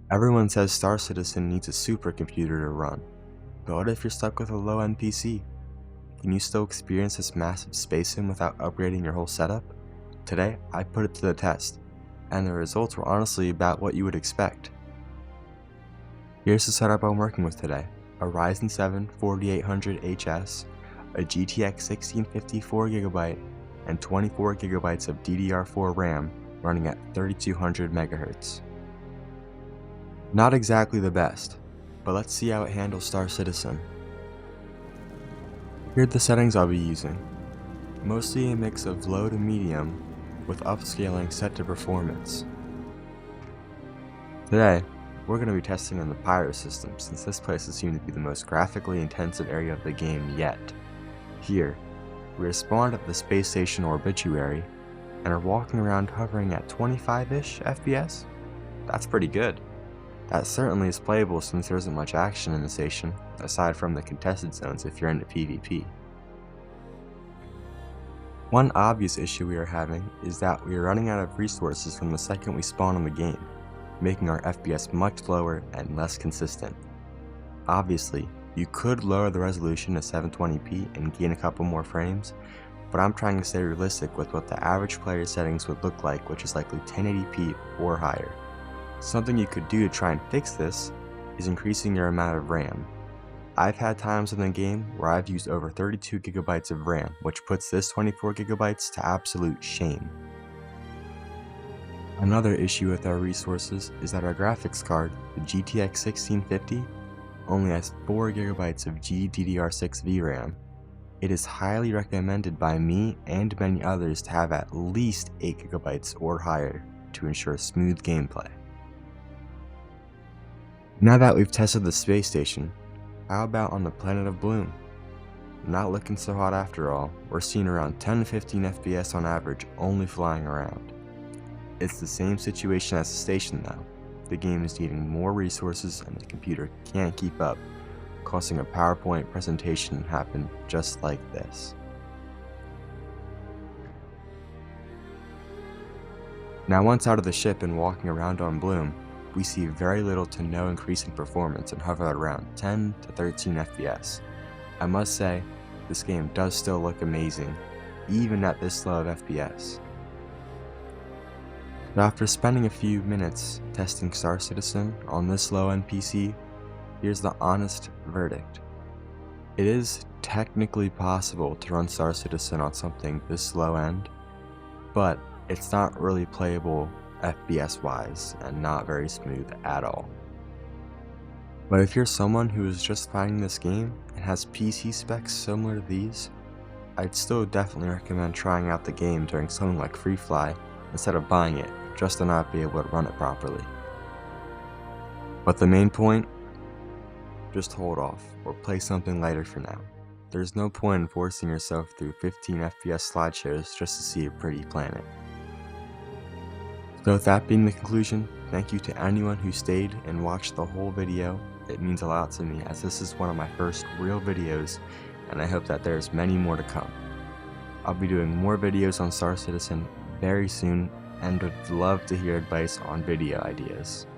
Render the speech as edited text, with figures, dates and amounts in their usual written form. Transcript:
Everyone says Star Citizen needs a supercomputer to run, but what if you're stuck with a low-end PC? Can you still experience this massive space sim without upgrading your whole setup? Today, I put it to the test, and the results were honestly about what you would expect. Here's the setup I'm working with today: a Ryzen 7 4800HS, a GTX 1650 4GB, and 24GB of DDR4 RAM running at 3200 MHz. Not exactly the best, but let's see how it handles Star Citizen. Here are the settings I'll be using. Mostly a mix of low to medium, with upscaling set to performance. Today, we're going to be testing on the Pyro system, since this place is seen to be the most graphically intensive area of the game yet. Here, we are spawned at the space station Orbituary, and are walking around hovering at 25-ish FPS? That's pretty good. That certainly is playable since there isn't much action in the station, aside from the contested zones if you're into PvP. One obvious issue we are having is that we are running out of resources from the second we spawn in the game, making our FPS much lower and less consistent. Obviously, you could lower the resolution to 720p and gain a couple more frames, but I'm trying to stay realistic with what the average player settings would look like, which is likely 1080p or higher. Something you could do to try and fix this is increasing your amount of RAM. I've had times in the game where I've used over 32GB of RAM, which puts this 24GB to absolute shame. Another issue with our resources is that our graphics card, the GTX 1650, only has 4GB of GDDR6 VRAM. It is highly recommended by me and many others to have at least 8GB or higher to ensure smooth gameplay. Now that we've tested the space station, how about on the planet of Bloom? Not looking so hot after all. We're seeing around 10 to 15 FPS on average only flying around. It's the same situation as the station though. The game is needing more resources and the computer can't keep up, causing a PowerPoint presentation to happen just like this. Now once out of the ship and walking around on Bloom, we see very little to no increase in performance and hover at around 10 to 13 FPS. I must say, this game does still look amazing, even at this low of FPS. So after spending a few minutes testing Star Citizen on this low-end PC, here's the honest verdict. It is technically possible to run Star Citizen on something this low-end, but it's not really playable FPS-wise and not very smooth at all. But if you're someone who is just finding this game and has PC specs similar to these, I'd still definitely recommend trying out the game during something like Free Fly instead of buying it just to not be able to run it properly. But the main point, just hold off or play something lighter for now. There's no point in forcing yourself through 15 FPS slideshows just to see a pretty planet. So with that being the conclusion, thank you to anyone who stayed and watched the whole video. It means a lot to me as this is one of my first real videos, and I hope that there's many more to come. I'll be doing more videos on Star Citizen very soon and would love to hear advice on video ideas.